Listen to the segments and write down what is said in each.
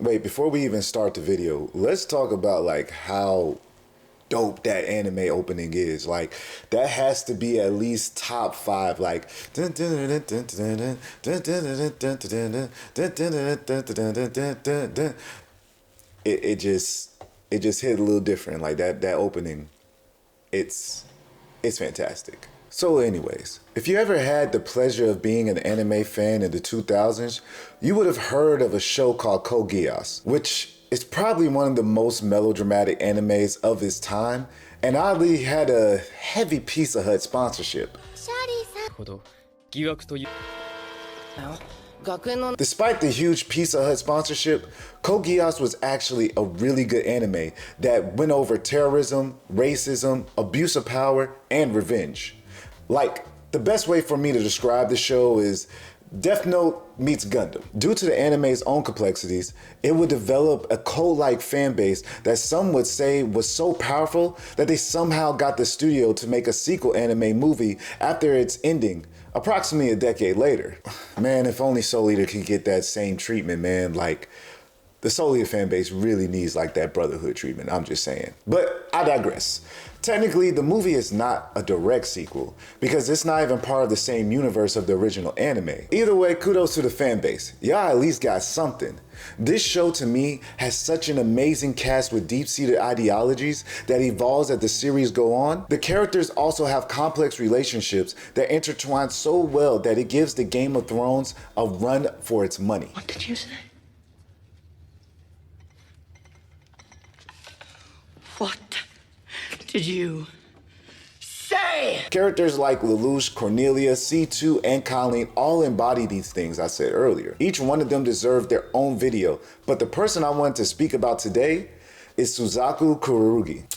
Wait, before we even start the video, let's talk about like how dope that anime opening is. Like that has to be at least top 5. Like it just hit a little different. Like that opening, it's fantastic. So anyways, if you ever had the pleasure of being an anime fan in the 2000s, you would have heard of a show called Code Geass, which is probably one of the most melodramatic animes of its time, and oddly had a heavy Pizza Hut sponsorship. Despite the huge Pizza Hut sponsorship, Code Geass was actually a really good anime that went over terrorism, racism, abuse of power, and revenge. Like, the best way for me to describe the show is Death Note meets Gundam. Due to the anime's own complexities, it would develop a cult-like fan base that some would say was so powerful that they somehow got the studio to make a sequel anime movie after its ending, approximately a decade later. Man, if only Soul Eater could get that same treatment, man. Like, the Soul Eater fan base really needs like that brotherhood treatment, I'm just saying. But I digress. Technically, the movie is not a direct sequel because it's not even part of the same universe of the original anime. Either way, kudos to the fan base. Y'all at least got something. This show to me has such an amazing cast with deep-seated ideologies that evolves as the series go on. The characters also have complex relationships that intertwine so well that it gives the Game of Thrones a run for its money. What did you say? What did you say? Characters like Lelouch, Cornelia, C2, and Kallen all embody these things I said earlier. Each one of them deserved their own video, but the person I wanted to speak about today is Suzaku Kururugi.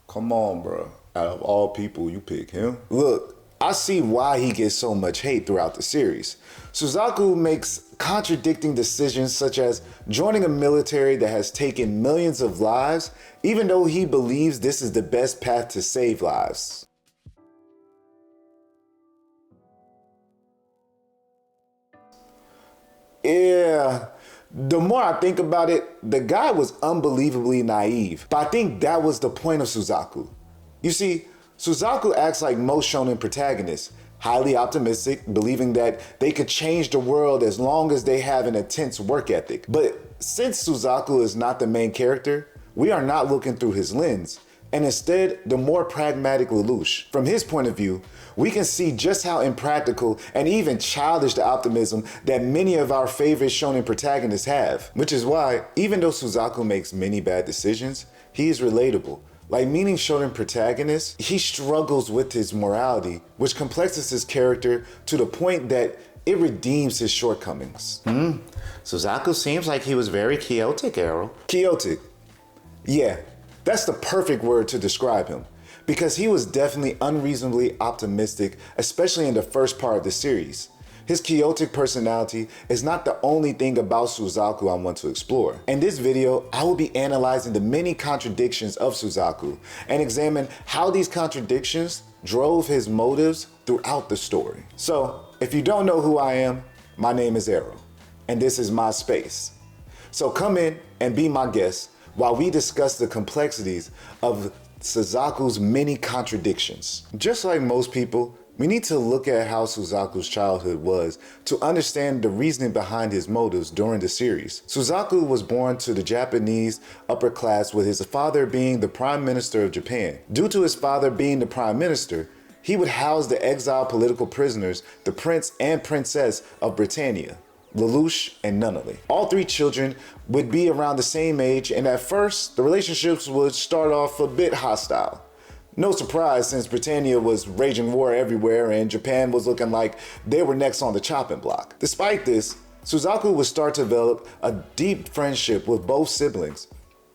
Come on, bro. Out of all people, you pick him. Look, I see why he gets so much hate throughout the series. Suzaku makes contradicting decisions such as joining a military that has taken millions of lives, even though he believes this is the best path to save lives. Yeah, the more I think about it, the guy was unbelievably naive, but I think that was the point of Suzaku. You see, Suzaku acts like most shonen protagonists, highly optimistic, believing that they could change the world as long as they have an intense work ethic. But since Suzaku is not the main character, we are not looking through his lens, and instead the more pragmatic Lelouch. From his point of view, we can see just how impractical and even childish the optimism that many of our favorite shonen protagonists have. Which is why, even though Suzaku makes many bad decisions, he is relatable. Like meaning shonen protagonist, he struggles with his morality, which complexes his character to the point that it redeems his shortcomings. Suzaku seems like he was very chaotic, Arrow. Chaotic. Yeah, that's the perfect word to describe him, because he was definitely unreasonably optimistic, especially in the first part of the series. His chaotic personality is not the only thing about Suzaku I want to explore. In this video, I will be analyzing the many contradictions of Suzaku and examine how these contradictions drove his motives throughout the story. So, if you don't know who I am, my name is Arrow, and this is my space. So come in and be my guest while we discuss the complexities of Suzaku's many contradictions. Just like most people, we need to look at how Suzaku's childhood was to understand the reasoning behind his motives during the series. Suzaku was born to the Japanese upper class with his father being the Prime Minister of Japan. Due to his father being the Prime Minister, he would house the exiled political prisoners, the Prince and Princess of Britannia, Lelouch and Nunnally. All three children would be around the same age, and at first, the relationships would start off a bit hostile. No surprise, since Britannia was raging war everywhere and Japan was looking like they were next on the chopping block. Despite this, Suzaku would start to develop a deep friendship with both siblings.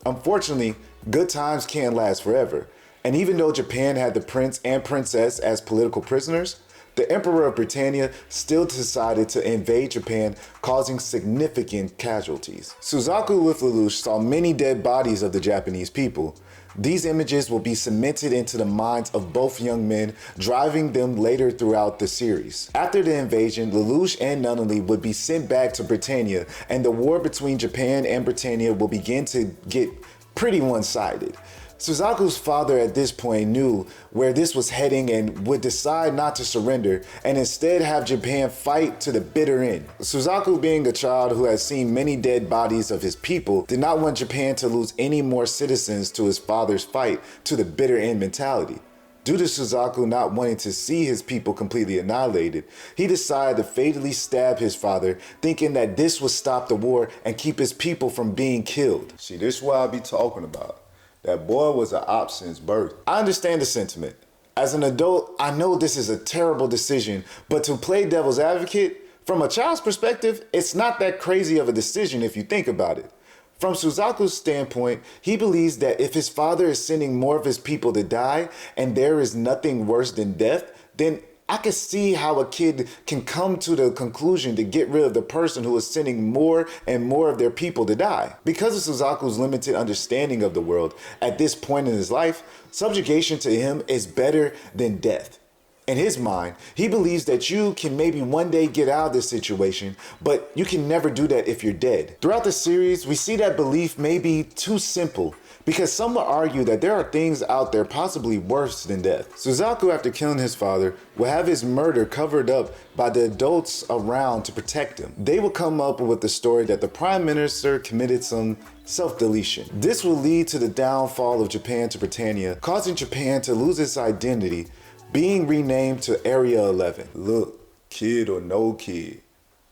Unfortunately, good times can't last forever, and even though Japan had the Prince and Princess as political prisoners, the Emperor of Britannia still decided to invade Japan, causing significant casualties. Suzaku with Lelouch saw many dead bodies of the Japanese people. These images will be cemented into the minds of both young men, driving them later throughout the series. After the invasion, Lelouch and Nunnally would be sent back to Britannia, and the war between Japan and Britannia will begin to get pretty one-sided. Suzaku's father at this point knew where this was heading and would decide not to surrender and instead have Japan fight to the bitter end. Suzaku, being a child who had seen many dead bodies of his people, did not want Japan to lose any more citizens to his father's fight to the bitter end mentality. Due to Suzaku not wanting to see his people completely annihilated, he decided to fatally stab his father, thinking that this would stop the war and keep his people from being killed. See, this is what I be talking about. That boy was an op since birth. I understand the sentiment. As an adult, I know this is a terrible decision, but to play devil's advocate, from a child's perspective, it's not that crazy of a decision if you think about it. From Suzaku's standpoint, he believes that if his father is sending more of his people to die and there is nothing worse than death, then I can see how a kid can come to the conclusion to get rid of the person who is sending more and more of their people to die. Because of Suzaku's limited understanding of the world at this point in his life, subjugation to him is better than death. In his mind, he believes that you can maybe one day get out of this situation, but you can never do that if you're dead. Throughout the series, we see that belief may be too simple, because some will argue that there are things out there possibly worse than death. Suzaku, after killing his father, will have his murder covered up by the adults around to protect him. They will come up with the story that the Prime Minister committed some self-deletion. This will lead to the downfall of Japan to Britannia, causing Japan to lose its identity, being renamed to Area 11. Look, kid or no kid,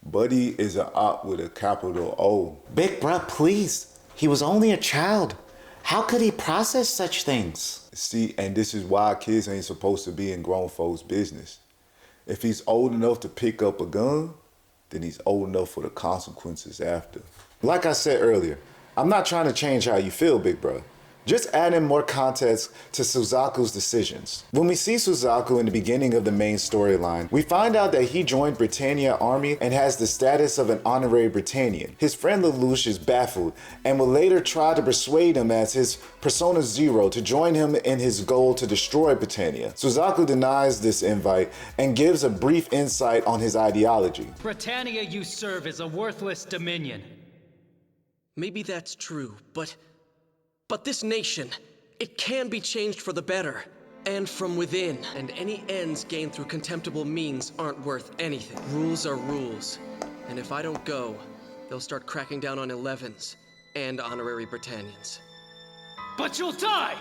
Buddy is an op with a capital O. Big bruh, please. He was only a child. How could he process such things? See, and this is why kids ain't supposed to be in grown folks' business. If he's old enough to pick up a gun, then he's old enough for the consequences after. Like I said earlier, I'm not trying to change how you feel, big bro. Just adding more context to Suzaku's decisions. When we see Suzaku in the beginning of the main storyline, we find out that he joined Britannia Army and has the status of an honorary Britannian. His friend Lelouch is baffled and will later try to persuade him as his Persona Zero to join him in his goal to destroy Britannia. Suzaku denies this invite and gives a brief insight on his ideology. Britannia you serve is a worthless dominion. Maybe that's true, but this nation, it can be changed for the better, and from within. And any ends gained through contemptible means aren't worth anything. Rules are rules, and if I don't go, they'll start cracking down on 11s and honorary Britannians. But you'll die!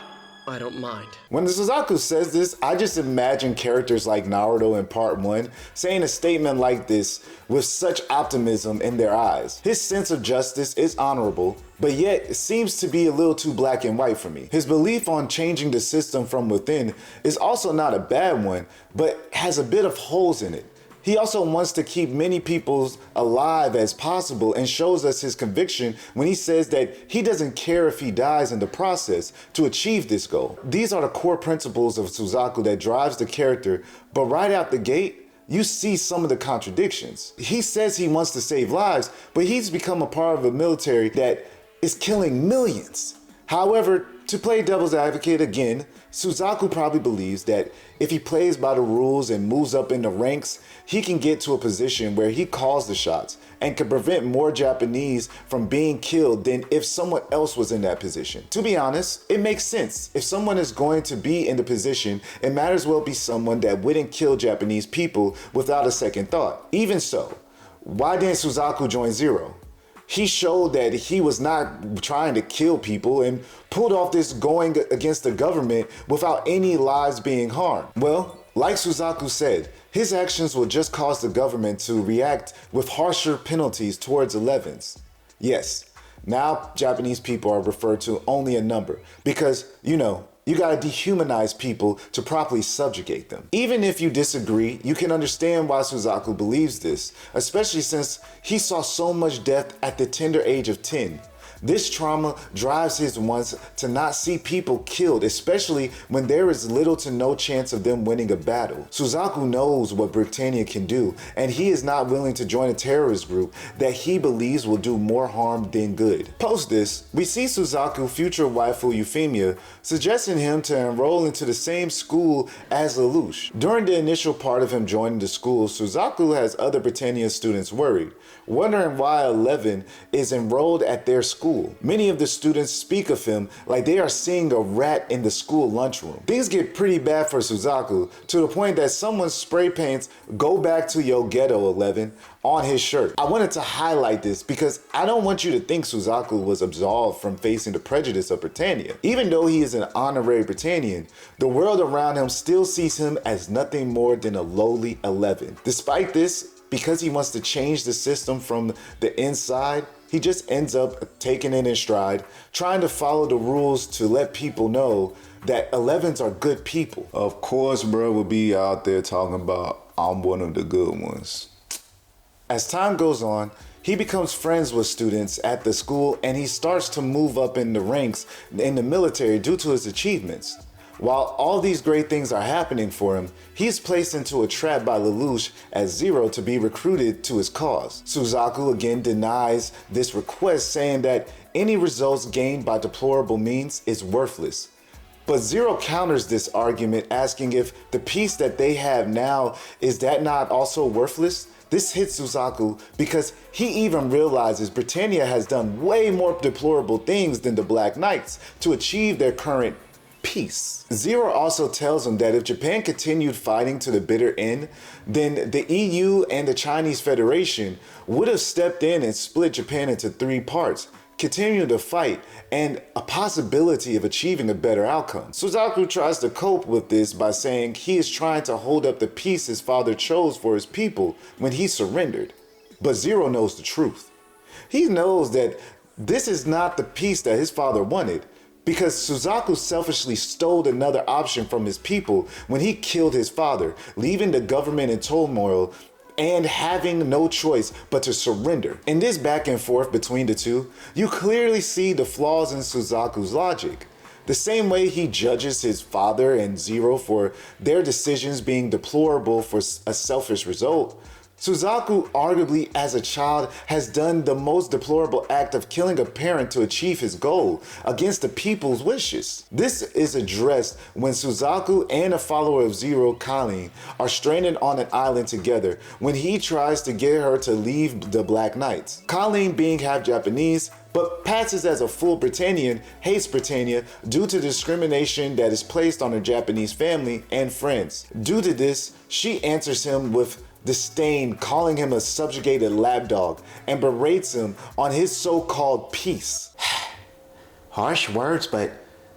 I don't mind. When Suzaku says this, I just imagine characters like Naruto in Part 1 saying a statement like this with such optimism in their eyes. His sense of justice is honorable, but yet it seems to be a little too black and white for me. His belief on changing the system from within is also not a bad one, but has a bit of holes in it. He also wants to keep many people alive as possible and shows us his conviction when he says that he doesn't care if he dies in the process to achieve this goal. These are the core principles of Suzaku that drives the character, but right out the gate, you see some of the contradictions. He says he wants to save lives, but he's become a part of a military that is killing millions. However, to play devil's advocate again, Suzaku probably believes that if he plays by the rules and moves up in the ranks, he can get to a position where he calls the shots and can prevent more Japanese from being killed than if someone else was in that position. To be honest, it makes sense. If someone is going to be in the position, it might as well be someone that wouldn't kill Japanese people without a second thought. Even so, why didn't Suzaku join Zero? He showed that he was not trying to kill people and pulled off this going against the government without any lives being harmed. Well, like Suzaku said, his actions will just cause the government to react with harsher penalties towards 11s. Yes, now Japanese people are referred to only a number because, you gotta dehumanize people to properly subjugate them. Even if you disagree, you can understand why Suzaku believes this, especially since he saw so much death at the tender age of 10. This trauma drives his wants to not see people killed, especially when there is little to no chance of them winning a battle. Suzaku knows what Britannia can do, and he is not willing to join a terrorist group that he believes will do more harm than good. Post this, we see Suzaku future waifu Euphemia suggesting him to enroll into the same school as Lelouch. During the initial part of him joining the school, Suzaku has other Britannia students worried, wondering why 11 is enrolled at their school. Many of the students speak of him like they are seeing a rat in the school lunchroom. Things get pretty bad for Suzaku to the point that someone spray paints "Go back to your ghetto, 11" on his shirt. I wanted to highlight this because I don't want you to think Suzaku was absolved from facing the prejudice of Britannia. Even though he is an honorary Britannian, the world around him still sees him as nothing more than a lowly 11. Despite this, because he wants to change the system from the inside, he just ends up taking it in stride, trying to follow the rules to let people know that 11s are good people. Of course, bro will be out there talking about, I'm one of the good ones. As time goes on, he becomes friends with students at the school and he starts to move up in the ranks in the military due to his achievements. While all these great things are happening for him, he's placed into a trap by Lelouch as Zero to be recruited to his cause. Suzaku again denies this request, saying that any results gained by deplorable means is worthless. But Zero counters this argument, asking if the peace that they have now, is that not also worthless? This hits Suzaku because he even realizes Britannia has done way more deplorable things than the Black Knights to achieve their current peace. Zero also tells him that if Japan continued fighting to the bitter end, then the EU and the Chinese Federation would have stepped in and split Japan into 3 parts, continuing to fight, and a possibility of achieving a better outcome. Suzaku tries to cope with this by saying he is trying to hold up the peace his father chose for his people when he surrendered. But Zero knows the truth. He knows that this is not the peace that his father wanted, because Suzaku selfishly stole another option from his people when he killed his father, leaving the government in turmoil and having no choice but to surrender. In this back and forth between the two, you clearly see the flaws in Suzaku's logic. The same way he judges his father and Zero for their decisions being deplorable for a selfish result, Suzaku, arguably as a child, has done the most deplorable act of killing a parent to achieve his goal against the people's wishes. This is addressed when Suzaku and a follower of Zero, Kallen, are stranded on an island together when he tries to get her to leave the Black Knights. Kallen, being half Japanese, but passes as a full Britannian, hates Britannia due to discrimination that is placed on her Japanese family and friends. Due to this, she answers him with disdain, calling him a subjugated lapdog, and berates him on his so-called peace. Harsh words, but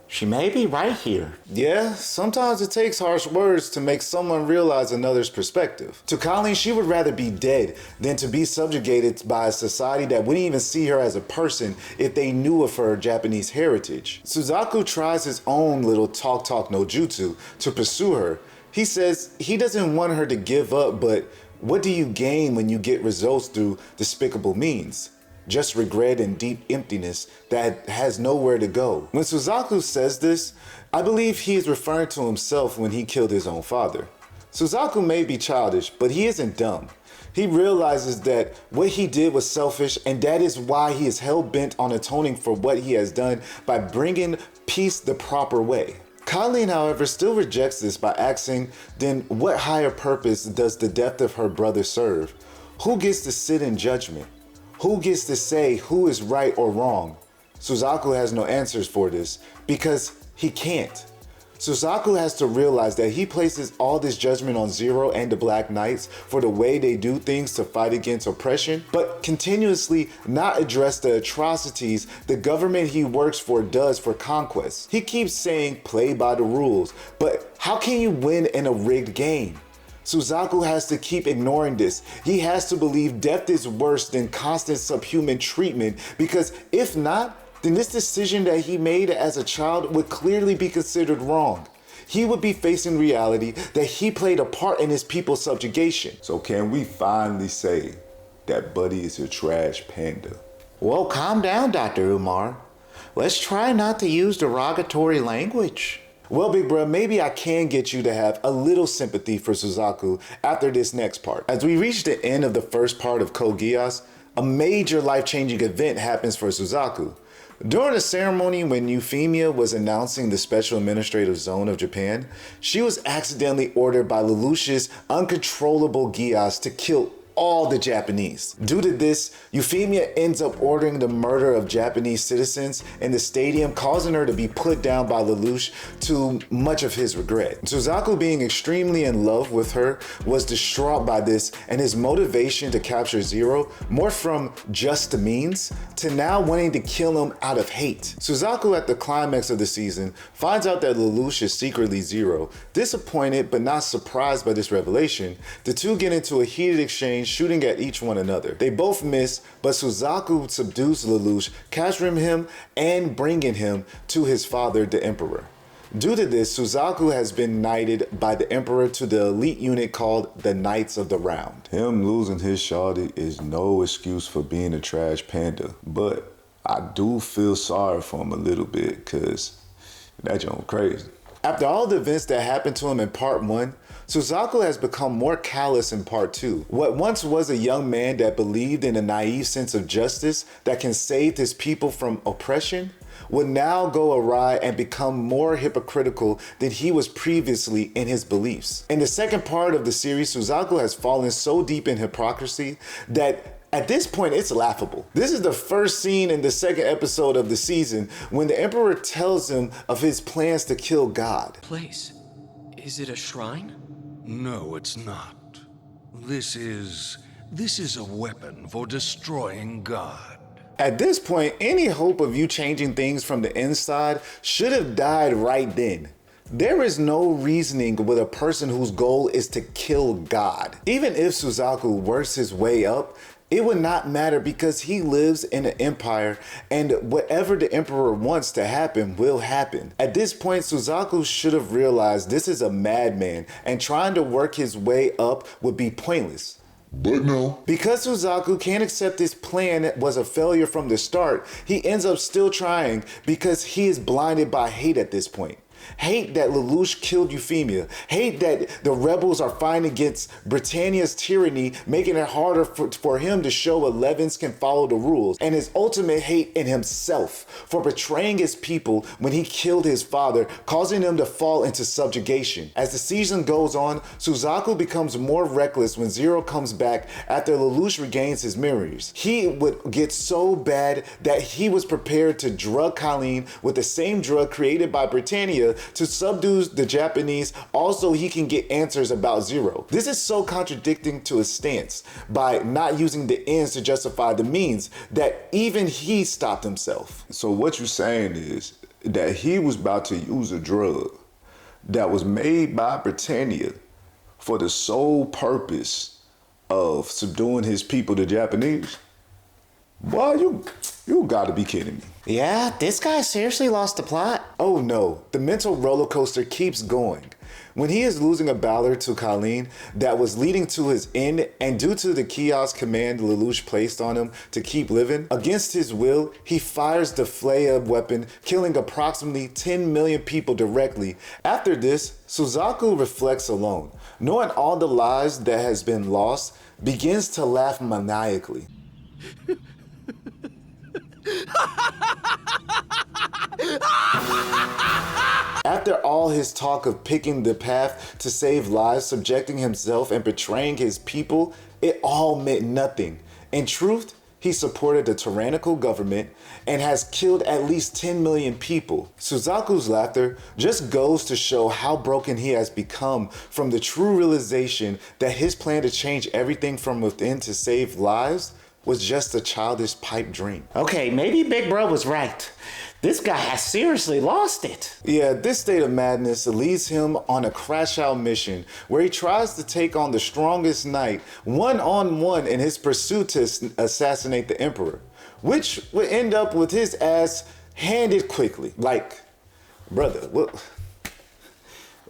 she may be right here. Yeah, sometimes it takes harsh words to make someone realize another's perspective. To Kallen, she would rather be dead than to be subjugated by a society that wouldn't even see her as a person if they knew of her Japanese heritage. Suzaku tries his own little talk no jutsu to pursue her. He says he doesn't want her to give up, but what do you gain when you get results through despicable means? Just regret and deep emptiness that has nowhere to go. When Suzaku says this, I believe he is referring to himself when he killed his own father. Suzaku may be childish, but he isn't dumb. He realizes that what he did was selfish, and that is why he is hell-bent on atoning for what he has done by bringing peace the proper way. Kallen, however, still rejects this by asking, then what higher purpose does the death of her brother serve? Who gets to sit in judgment? Who gets to say who is right or wrong? Suzaku has no answers for this because he can't. Suzaku has to realize that he places all this judgment on Zero and the Black Knights for the way they do things to fight against oppression, but continuously not address the atrocities the government he works for does for conquest. He keeps saying play by the rules, but how can you win in a rigged game? Suzaku has to keep ignoring this. He has to believe death is worse than constant subhuman treatment, because if not, then this decision that he made as a child would clearly be considered wrong. He would be facing reality that he played a part in his people's subjugation. So can we finally say that Buddy is a trash panda? Well, calm down, Dr. Umar. Let's try not to use derogatory language. Well, big bro, maybe I can get you to have a little sympathy for Suzaku after this next part. As we reach the end of the first part of Code Geass, a major life-changing event happens for Suzaku. During a ceremony when Euphemia was announcing the Special Administrative Zone of Japan, she was accidentally ordered by Lelouch's uncontrollable Geass to kill all the Japanese. Due to this, Euphemia ends up ordering the murder of Japanese citizens in the stadium, causing her to be put down by Lelouch to much of his regret. Suzaku, being extremely in love with her, was distraught by this, and his motivation to capture Zero morphed from just a means to now wanting to kill him out of hate. Suzaku, at the climax of the season, finds out that Lelouch is secretly Zero. Disappointed but not surprised by this revelation, the two get into a heated exchange, shooting at each one another. They both miss, but Suzaku subdues Lelouch, capturing him and bringing him to his father, the Emperor. Due to this, Suzaku has been knighted by the Emperor to the elite unit called the Knights of the Round. Him losing his shawty is no excuse for being a trash panda, but I do feel sorry for him a little bit, cause that joint crazy. After all the events that happened to him in part 1, Suzaku has become more callous in part 2. What once was a young man that believed in a naive sense of justice that can save his people from oppression would now go awry and become more hypocritical than he was previously in his beliefs. In the second part of the series, Suzaku has fallen so deep in hypocrisy that at this point, it's laughable. This is the first scene in the second episode of the season when the Emperor tells him of his plans to kill God. Place. Is it a shrine? No, it's not. This is a weapon for destroying God. At this point, any hope of you changing things from the inside should have died right then. There is no reasoning with a person whose goal is to kill God. Even if Suzaku works his way up, it would not matter because he lives in an empire and whatever the Emperor wants to happen will happen. At this point, Suzaku should have realized this is a madman and trying to work his way up would be pointless. But no. Because Suzaku can't accept his plan was a failure from the start, he ends up still trying because he is blinded by hate at this point. Hate that Lelouch killed Euphemia. Hate that the rebels are fighting against Britannia's tyranny, making it harder for him to show 11s can follow the rules. And his ultimate hate in himself for betraying his people when he killed his father, causing them to fall into subjugation. As the season goes on, Suzaku becomes more reckless when Zero comes back after Lelouch regains his memories. He would get so bad that he was prepared to drug Kallen with the same drug created by Britannia to subdue the Japanese. Also, he can get answers about Zero. This is so contradicting to his stance by not using the ends to justify the means that even he stopped himself. So what you're saying is that he was about to use a drug that was made by Britannia for the sole purpose of subduing his people, the Japanese? Boy, you gotta be kidding me. Yeah, this guy seriously lost the plot. Oh no, the mental roller coaster keeps going. When he is losing a battle to Kallen that was leading to his end, and due to the Geass command Lelouch placed on him to keep living, against his will, he fires the flare weapon, killing approximately 10 million people directly. After this, Suzaku reflects alone, knowing all the lives that has been lost, begins to laugh maniacally. After all his talk of picking the path to save lives, subjecting himself and betraying his people, it all meant nothing. In truth, he supported the tyrannical government and has killed at least 10 million people. Suzaku's laughter just goes to show how broken he has become from the true realization that his plan to change everything from within to save lives was just a childish pipe dream. Okay, maybe Big Bro was right. This guy has seriously lost it. Yeah, this state of madness leads him on a crash-out mission where he tries to take on the strongest knight one-on-one in his pursuit to assassinate the Emperor, which would end up with his ass handed quickly. Like, brother,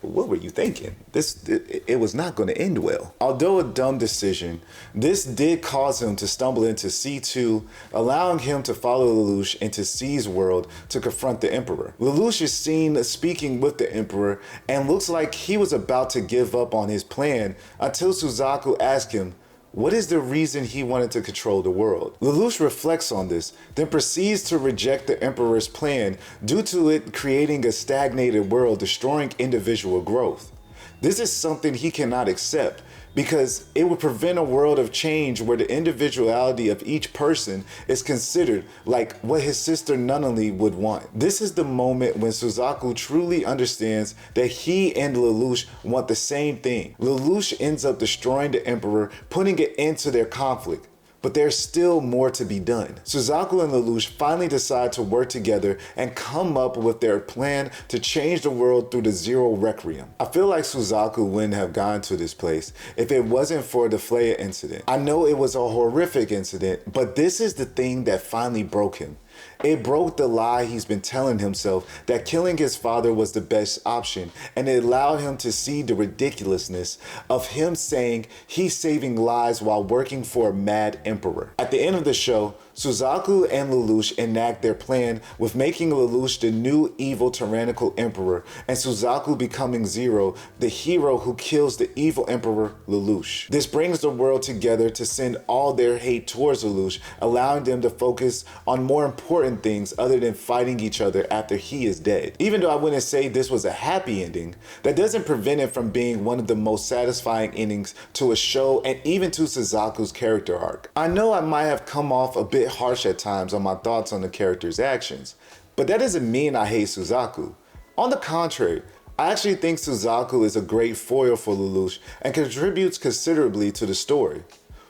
what were you thinking? It was not going to end well. Although a dumb decision, this did cause him to stumble into C2, allowing him to follow Lelouch into C's world to confront the Emperor. Lelouch is seen speaking with the Emperor and looks like he was about to give up on his plan until Suzaku asked him, what is the reason he wanted to control the world? Lelouch reflects on this, then proceeds to reject the Emperor's plan due to it creating a stagnated world, destroying individual growth. This is something he cannot accept because it would prevent a world of change where the individuality of each person is considered like what his sister Nunnally would want. This is the moment when Suzaku truly understands that he and Lelouch want the same thing. Lelouch ends up destroying the Emperor, putting an end to their conflict. But there's still more to be done. Suzaku and Lelouch finally decide to work together and come up with their plan to change the world through the Zero Requiem. I feel like Suzaku wouldn't have gone to this place if it wasn't for the Flea incident. I know it was a horrific incident, but this is the thing that finally broke him. It broke the lie he's been telling himself that killing his father was the best option, and it allowed him to see the ridiculousness of him saying he's saving lives while working for a mad emperor. At the end of the show, Suzaku and Lelouch enact their plan with making Lelouch the new evil tyrannical emperor and Suzaku becoming Zero, the hero who kills the evil emperor Lelouch. This brings the world together to send all their hate towards Lelouch, allowing them to focus on more important things other than fighting each other after he is dead. Even though I wouldn't say this was a happy ending, that doesn't prevent it from being one of the most satisfying endings to a show and even to Suzaku's character arc. I know I might have come off a bit harsh at times on my thoughts on the character's actions, but that doesn't mean I hate Suzaku. On the contrary, I actually think Suzaku is a great foil for Lelouch and contributes considerably to the story.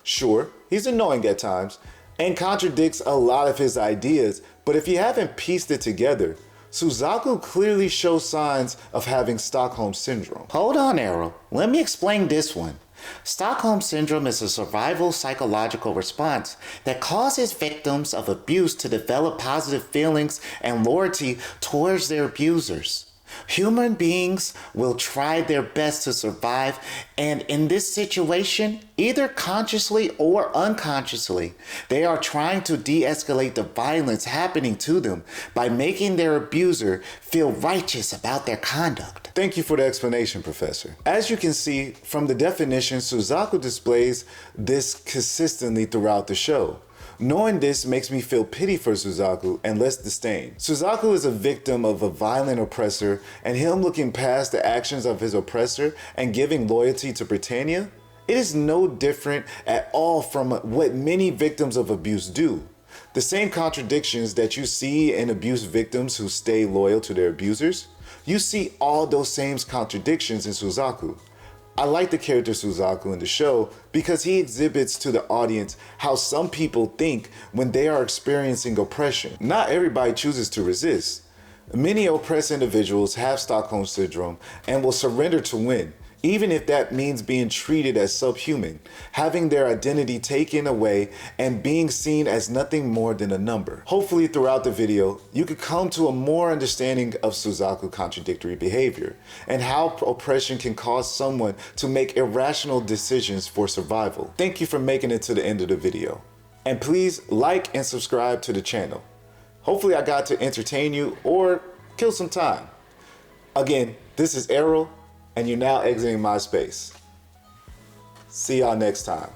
Sure, he's annoying at times and contradicts a lot of his ideas, but if you haven't pieced it together, Suzaku clearly shows signs of having Stockholm Syndrome. Hold on, Arrow. Let me explain this one. Stockholm Syndrome is a survival psychological response that causes victims of abuse to develop positive feelings and loyalty towards their abusers. Human beings will try their best to survive, and in this situation, either consciously or unconsciously, they are trying to de-escalate the violence happening to them by making their abuser feel righteous about their conduct. Thank you for the explanation, Professor. As you can see from the definition, Suzaku displays this consistently throughout the show. Knowing this makes me feel pity for Suzaku and less disdain. Suzaku is a victim of a violent oppressor, and him looking past the actions of his oppressor and giving loyalty to Britannia, it is no different at all from what many victims of abuse do. The same contradictions that you see in abuse victims who stay loyal to their abusers, you see all those same contradictions in Suzaku. I like the character Suzaku in the show because he exhibits to the audience how some people think when they are experiencing oppression. Not everybody chooses to resist. Many oppressed individuals have Stockholm Syndrome and will surrender to win, even if that means being treated as subhuman, having their identity taken away, and being seen as nothing more than a number. Hopefully throughout the video, you could come to a more understanding of Suzaku contradictory behavior and how oppression can cause someone to make irrational decisions for survival. Thank you for making it to the end of the video. And please like and subscribe to the channel. Hopefully I got to entertain you or kill some time. Again, this is Errol, and you're now exiting my space. See y'all next time.